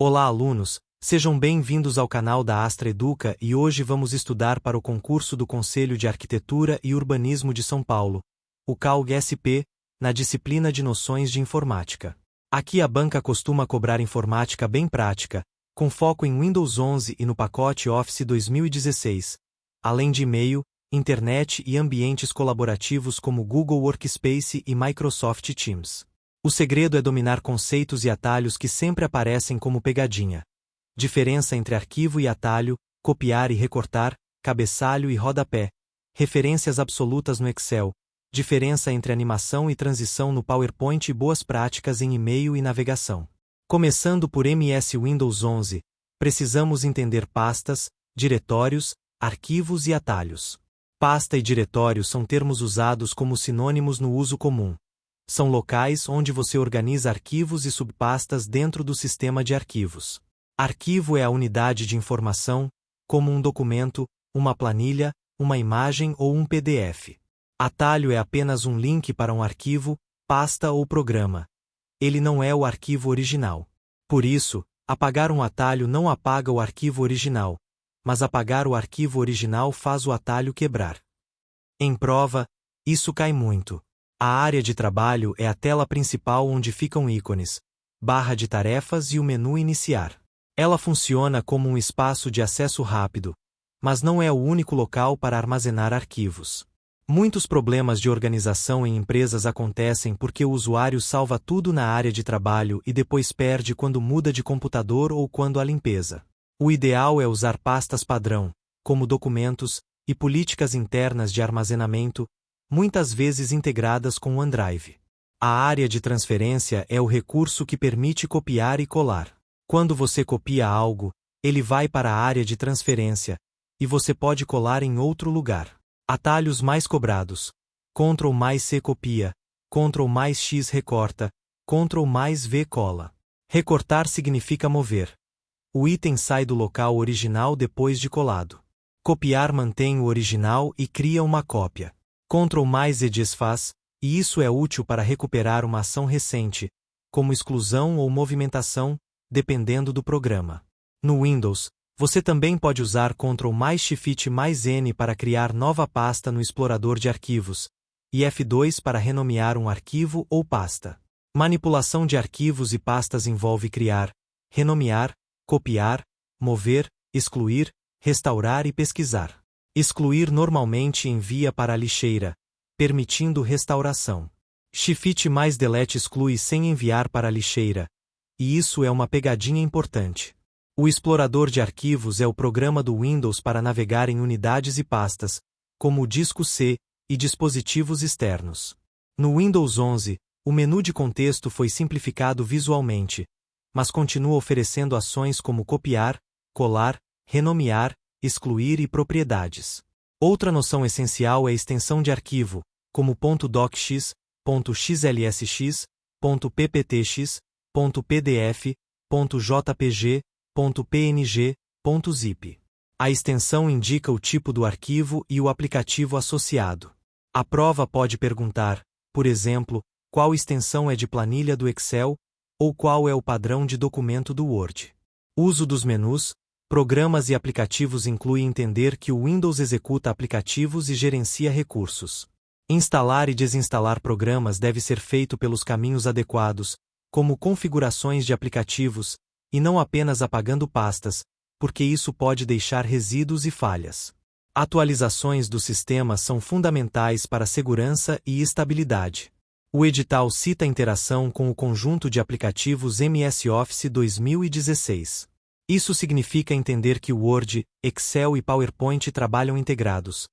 Olá, alunos, sejam bem-vindos ao canal da Astra Educa e hoje vamos estudar para o concurso do Conselho de Arquitetura e Urbanismo de São Paulo, o CAUG-SP, na disciplina de Noções de Informática. Aqui a banca costuma cobrar informática bem prática, com foco em Windows 11 e no pacote Office 2016, além de e-mail, internet e ambientes colaborativos como Google Workspace e Microsoft Teams. O segredo é dominar conceitos e atalhos que sempre aparecem como pegadinha. Diferença entre arquivo e atalho, copiar e recortar, cabeçalho e rodapé, referências absolutas no Excel, diferença entre animação e transição no PowerPoint e boas práticas em e-mail e navegação. Começando por MS Windows 11, precisamos entender pastas, diretórios, arquivos e atalhos. Pasta e diretório são termos usados como sinônimos no uso comum. São locais onde você organiza arquivos e subpastas dentro do sistema de arquivos. Arquivo é a unidade de informação, como um documento, uma planilha, uma imagem ou um PDF. Atalho é apenas um link para um arquivo, pasta ou programa. Ele não é o arquivo original. Por isso, apagar um atalho não apaga o arquivo original, mas apagar o arquivo original faz o atalho quebrar. Em prova, isso cai muito. A área de trabalho é a tela principal onde ficam ícones, barra de tarefas e o menu iniciar. Ela funciona como um espaço de acesso rápido, mas não é o único local para armazenar arquivos. Muitos problemas de organização em empresas acontecem porque o usuário salva tudo na área de trabalho e depois perde quando muda de computador ou quando há limpeza. O ideal é usar pastas padrão, como documentos, e políticas internas de armazenamento, muitas vezes integradas com o OneDrive. A área de transferência é o recurso que permite copiar e colar. Quando você copia algo, ele vai para a área de transferência, e você pode colar em outro lugar. Atalhos mais cobrados: Ctrl mais C copia, Ctrl mais X recorta, Ctrl mais V cola. Recortar significa mover. O item sai do local original depois de colado. Copiar mantém o original e cria uma cópia. Ctrl mais E desfaz, e isso é útil para recuperar uma ação recente, como exclusão ou movimentação, dependendo do programa. No Windows, você também pode usar Ctrl mais Shift mais N para criar nova pasta no explorador de arquivos, e F2 para renomear um arquivo ou pasta. Manipulação de arquivos e pastas envolve criar, renomear, copiar, mover, excluir, restaurar e pesquisar. Excluir normalmente envia para a lixeira, permitindo restauração. Shift mais Delete exclui sem enviar para a lixeira, e isso é uma pegadinha importante. O explorador de arquivos é o programa do Windows para navegar em unidades e pastas, como o disco C, e dispositivos externos. No Windows 11, o menu de contexto foi simplificado visualmente, mas continua oferecendo ações como copiar, colar, renomear, excluir e propriedades. Outra noção essencial é extensão de arquivo, como .docx, .xlsx, .pptx, .pdf, .jpg, .png, .zip. A extensão indica o tipo do arquivo e o aplicativo associado. A prova pode perguntar, por exemplo, qual extensão é de planilha do Excel, ou qual é o padrão de documento do Word. Uso dos menus. Programas e aplicativos inclui entender que o Windows executa aplicativos e gerencia recursos. Instalar e desinstalar programas deve ser feito pelos caminhos adequados, como configurações de aplicativos, e não apenas apagando pastas, porque isso pode deixar resíduos e falhas. Atualizações do sistema são fundamentais para segurança e estabilidade. O edital cita a interação com o conjunto de aplicativos MS Office 2016. Isso significa entender que o Word, Excel e PowerPoint trabalham integrados.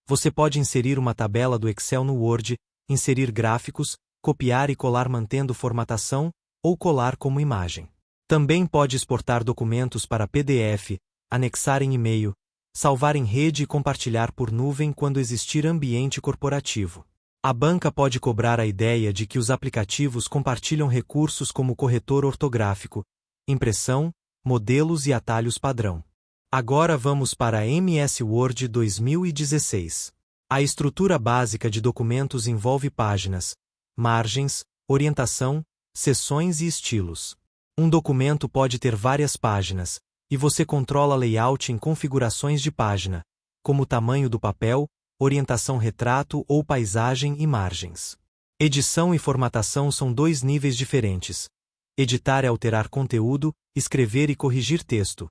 Você pode inserir uma tabela do Excel no Word, inserir gráficos, copiar e colar mantendo formatação, ou colar como imagem. Também pode exportar documentos para PDF, anexar em e-mail, salvar em rede e compartilhar por nuvem quando existir ambiente corporativo. A banca pode cobrar a ideia de que os aplicativos compartilham recursos como corretor ortográfico, impressão, modelos e atalhos padrão. Agora vamos para MS Word 2016. A estrutura básica de documentos envolve páginas, margens, orientação, seções e estilos. Um documento pode ter várias páginas, e você controla layout em configurações de página, como o tamanho do papel, orientação retrato ou paisagem e margens. Edição e formatação são dois níveis diferentes. Editar é alterar conteúdo, escrever e corrigir texto.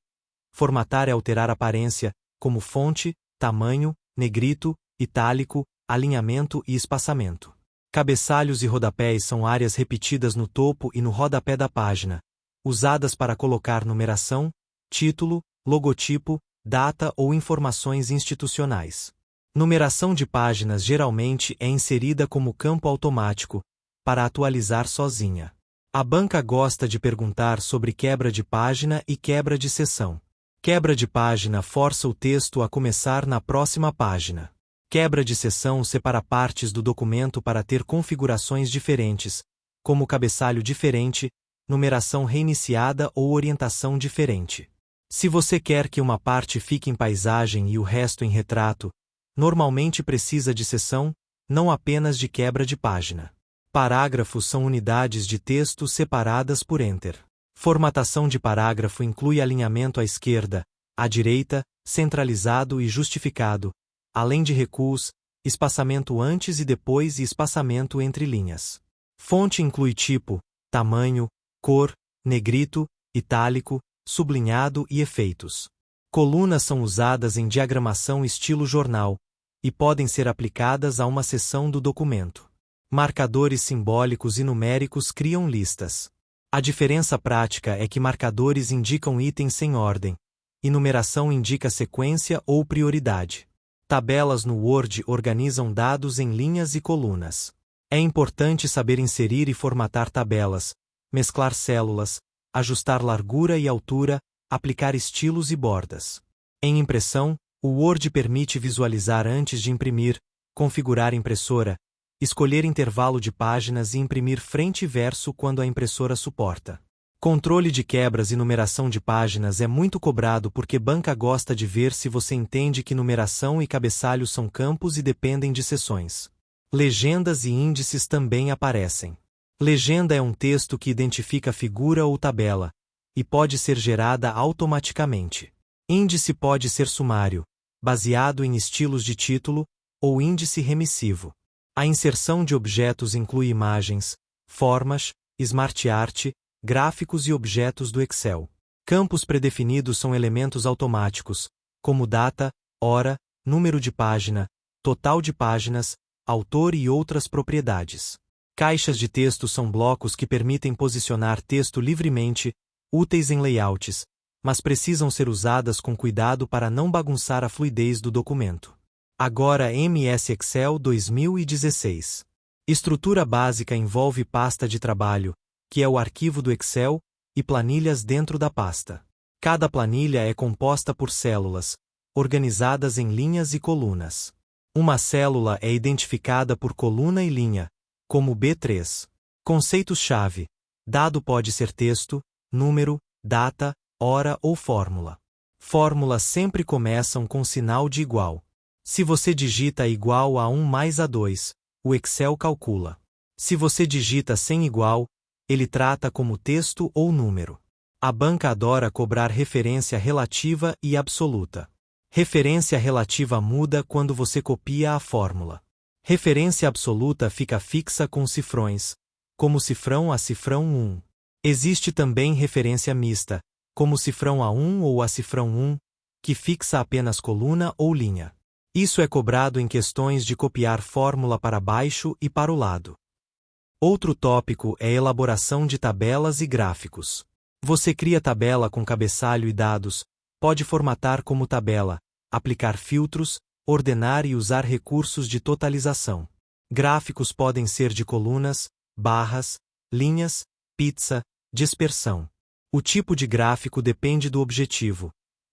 Formatar é alterar aparência, como fonte, tamanho, negrito, itálico, alinhamento e espaçamento. Cabeçalhos e rodapés são áreas repetidas no topo e no rodapé da página, usadas para colocar numeração, título, logotipo, data ou informações institucionais. Numeração de páginas geralmente é inserida como campo automático, para atualizar sozinha. A banca gosta de perguntar sobre quebra de página e quebra de seção. Quebra de página força o texto a começar na próxima página. Quebra de seção separa partes do documento para ter configurações diferentes, como cabeçalho diferente, numeração reiniciada ou orientação diferente. Se você quer que uma parte fique em paisagem e o resto em retrato, normalmente precisa de seção, não apenas de quebra de página. Parágrafos são unidades de texto separadas por enter. Formatação de parágrafo inclui alinhamento à esquerda, à direita, centralizado e justificado, além de recuos, espaçamento antes e depois e espaçamento entre linhas. Fonte inclui tipo, tamanho, cor, negrito, itálico, sublinhado e efeitos. Colunas são usadas em diagramação estilo jornal, e podem ser aplicadas a uma seção do documento. Marcadores simbólicos e numéricos criam listas. A diferença prática é que marcadores indicam itens sem ordem, e numeração indica sequência ou prioridade. Tabelas no Word organizam dados em linhas e colunas. É importante saber inserir e formatar tabelas, mesclar células, ajustar largura e altura, aplicar estilos e bordas. Em impressão, o Word permite visualizar antes de imprimir, configurar impressora, escolher intervalo de páginas e imprimir frente e verso quando a impressora suporta. Controle de quebras e numeração de páginas é muito cobrado porque banca gosta de ver se você entende que numeração e cabeçalho são campos e dependem de seções. Legendas e índices também aparecem. Legenda é um texto que identifica figura ou tabela, e pode ser gerada automaticamente. Índice pode ser sumário, baseado em estilos de título, ou índice remissivo. A inserção de objetos inclui imagens, formas, smart art, gráficos e objetos do Excel. Campos predefinidos são elementos automáticos, como data, hora, número de página, total de páginas, autor e outras propriedades. Caixas de texto são blocos que permitem posicionar texto livremente, úteis em layouts, mas precisam ser usadas com cuidado para não bagunçar a fluidez do documento. Agora MS Excel 2016. Estrutura básica envolve pasta de trabalho, que é o arquivo do Excel, e planilhas dentro da pasta. Cada planilha é composta por células, organizadas em linhas e colunas. Uma célula é identificada por coluna e linha, como B3. Conceitos-chave. Dado pode ser texto, número, data, hora ou fórmula. Fórmulas sempre começam com sinal de igual. Se você digita igual a 1 mais A2, o Excel calcula. Se você digita sem igual, ele trata como texto ou número. A banca adora cobrar referência relativa e absoluta. Referência relativa muda quando você copia a fórmula. Referência absoluta fica fixa com cifrões, como cifrão a cifrão 1. Existe também referência mista, como cifrão A1 ou a cifrão 1, que fixa apenas coluna ou linha. Isso é cobrado em questões de copiar fórmula para baixo e para o lado. Outro tópico é elaboração de tabelas e gráficos. Você cria tabela com cabeçalho e dados, pode formatar como tabela, aplicar filtros, ordenar e usar recursos de totalização. Gráficos podem ser de colunas, barras, linhas, pizza, dispersão. O tipo de gráfico depende do objetivo.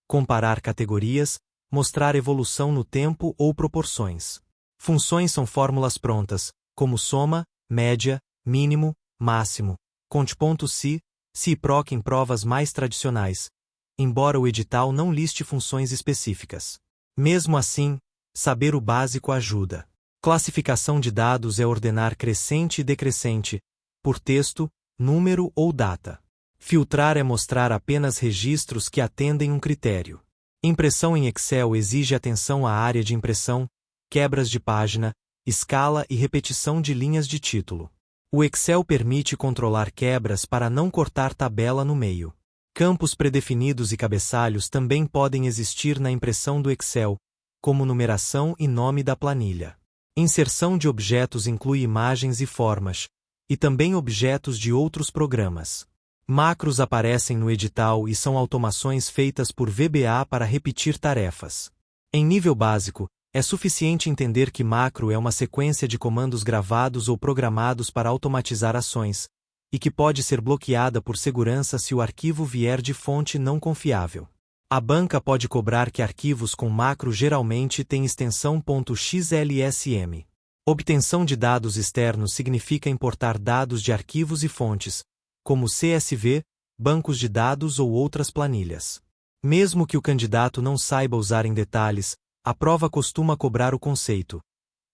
Comparar categorias, mostrar evolução no tempo ou proporções. Funções são fórmulas prontas, como soma, média, mínimo, máximo, conte.si, ciproc em provas mais tradicionais, embora o edital não liste funções específicas. Mesmo assim, saber o básico ajuda. Classificação de dados é ordenar crescente e decrescente, por texto, número ou data. Filtrar é mostrar apenas registros que atendem um critério. Impressão em Excel exige atenção à área de impressão, quebras de página, escala e repetição de linhas de título. O Excel permite controlar quebras para não cortar tabela no meio. Campos predefinidos e cabeçalhos também podem existir na impressão do Excel, como numeração e nome da planilha. Inserção de objetos inclui imagens e formas, e também objetos de outros programas. Macros aparecem no edital e são automações feitas por VBA para repetir tarefas. Em nível básico, é suficiente entender que macro é uma sequência de comandos gravados ou programados para automatizar ações, e que pode ser bloqueada por segurança se o arquivo vier de fonte não confiável. A banca pode cobrar que arquivos com macro geralmente têm extensão .xlsm. Obtenção de dados externos significa importar dados de arquivos e fontes, como CSV, bancos de dados ou outras planilhas. Mesmo que o candidato não saiba usar em detalhes, a prova costuma cobrar o conceito.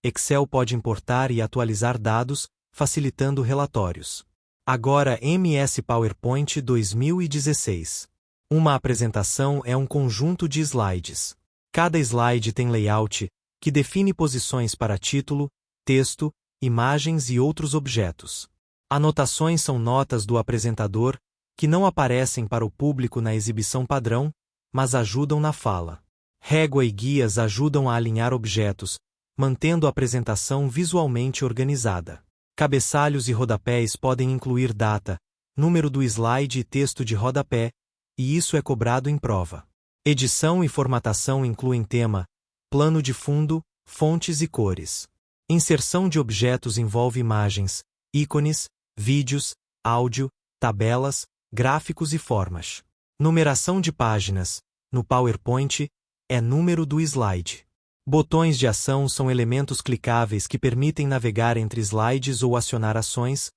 Excel pode importar e atualizar dados, facilitando relatórios. Agora MS PowerPoint 2016. Uma apresentação é um conjunto de slides. Cada slide tem layout, que define posições para título, texto, imagens e outros objetos. Anotações são notas do apresentador, que não aparecem para o público na exibição padrão, mas ajudam na fala. Régua e guias ajudam a alinhar objetos, mantendo a apresentação visualmente organizada. Cabeçalhos e rodapés podem incluir data, número do slide e texto de rodapé, e isso é cobrado em prova. Edição e formatação incluem tema, plano de fundo, fontes e cores. Inserção de objetos envolve imagens, ícones, vídeos, áudio, tabelas, gráficos e formas. Numeração de páginas, no PowerPoint, é número do slide. Botões de ação são elementos clicáveis que permitem navegar entre slides ou acionar ações,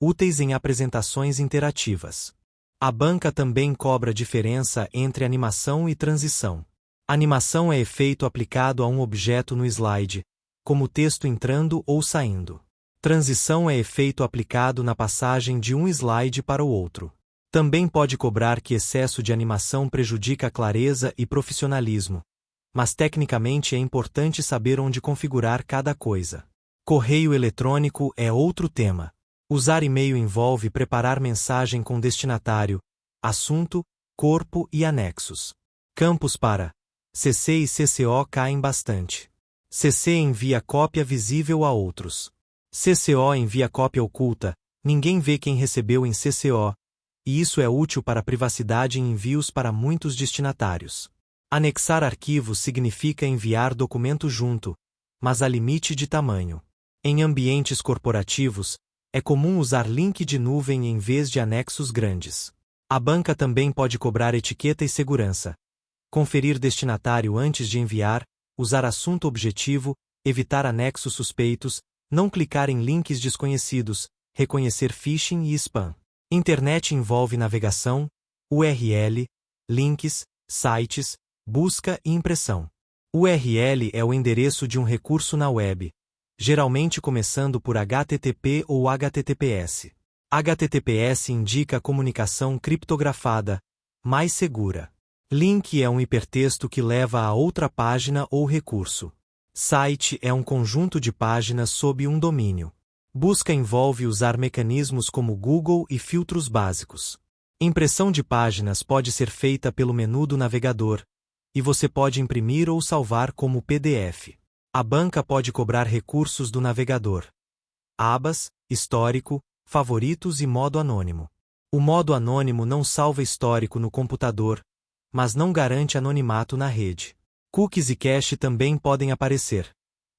úteis em apresentações interativas. A banca também cobra diferença entre animação e transição. Animação é efeito aplicado a um objeto no slide, como texto entrando ou saindo. Transição é efeito aplicado na passagem de um slide para o outro. Também pode cobrar que excesso de animação prejudica a clareza e profissionalismo, mas tecnicamente é importante saber onde configurar cada coisa. Correio eletrônico é outro tema. Usar e-mail envolve preparar mensagem com destinatário, assunto, corpo e anexos. Campos para CC e CCO caem bastante. CC envia cópia visível a outros. CCO envia cópia oculta, ninguém vê quem recebeu em CCO, e isso é útil para privacidade em envios para muitos destinatários. Anexar arquivos significa enviar documento junto, mas há limite de tamanho. Em ambientes corporativos, é comum usar link de nuvem em vez de anexos grandes. A banca também pode cobrar etiqueta e segurança. Conferir destinatário antes de enviar, usar assunto objetivo, evitar anexos suspeitos, não clicar em links desconhecidos, reconhecer phishing e spam. Internet envolve navegação, URL, links, sites, busca e impressão. URL é o endereço de um recurso na web, geralmente começando por HTTP ou HTTPS. HTTPS indica a comunicação criptografada, mais segura. Link é um hipertexto que leva a outra página ou recurso. Site é um conjunto de páginas sob um domínio. Busca envolve usar mecanismos como Google e filtros básicos. Impressão de páginas pode ser feita pelo menu do navegador, e você pode imprimir ou salvar como PDF. A banca pode cobrar recursos do navegador. Abas, histórico, favoritos e modo anônimo. O modo anônimo não salva histórico no computador, mas não garante anonimato na rede. Cookies e cache também podem aparecer.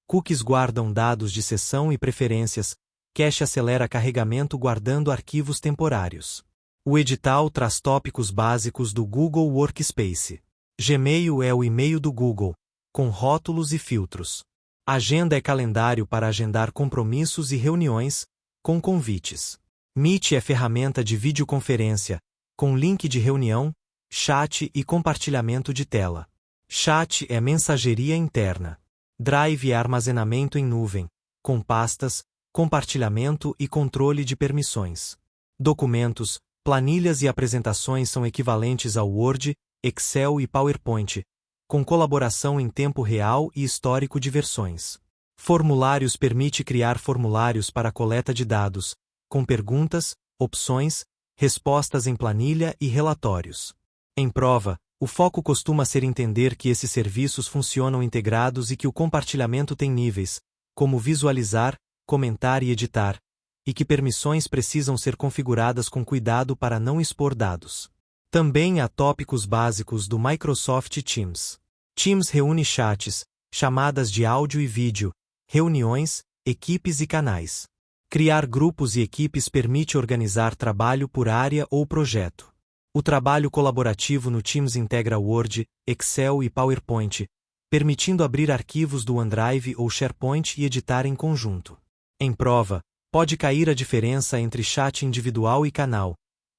Cookies guardam dados de sessão e preferências, cache acelera carregamento guardando arquivos temporários. O edital traz tópicos básicos do Google Workspace. Gmail é o e-mail do Google, com rótulos e filtros. Agenda é calendário para agendar compromissos e reuniões, com convites. Meet é ferramenta de videoconferência, com link de reunião, chat e compartilhamento de tela. Chat é mensageria interna. Drive é armazenamento em nuvem, com pastas, compartilhamento e controle de permissões. Documentos, Planilhas e apresentações são equivalentes ao Word, Excel e PowerPoint, com colaboração em tempo real e histórico de versões. Formulários permite criar formulários para coleta de dados, com perguntas, opções, respostas em planilha e relatórios. Em prova, o foco costuma ser entender que esses serviços funcionam integrados e que o compartilhamento tem níveis, como visualizar, comentar e editar, e que permissões precisam ser configuradas com cuidado para não expor dados. Também há tópicos básicos do Microsoft Teams. Teams reúne chats, chamadas de áudio e vídeo, reuniões, equipes e canais. Criar grupos e equipes permite organizar trabalho por área ou projeto. O trabalho colaborativo no Teams integra Word, Excel e PowerPoint, permitindo abrir arquivos do OneDrive ou SharePoint e editar em conjunto. Em prova, pode cair a diferença entre chat individual e canal,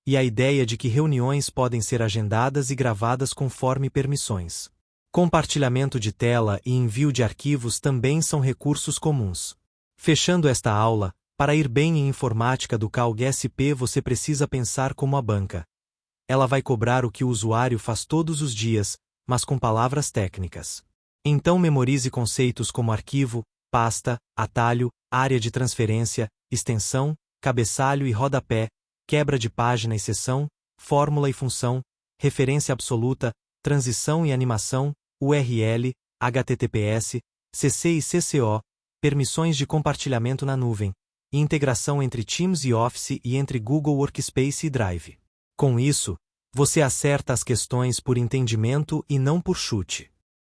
e a ideia de que reuniões podem ser agendadas e gravadas conforme permissões. Compartilhamento de tela e envio de arquivos também são recursos comuns. Fechando esta aula, para ir bem em informática do CalGSP você precisa pensar como a banca. Ela vai cobrar o que o usuário faz todos os dias, mas com palavras técnicas. Então memorize conceitos como arquivo, pasta, atalho, área de transferência, extensão, cabeçalho e rodapé, quebra de página e seção, fórmula e função, referência absoluta, transição e animação, URL, HTTPS, CC e CCO, permissões de compartilhamento na nuvem, e integração entre Teams e Office e entre Google Workspace e Drive. Com isso, você acerta as questões por entendimento e não por chute.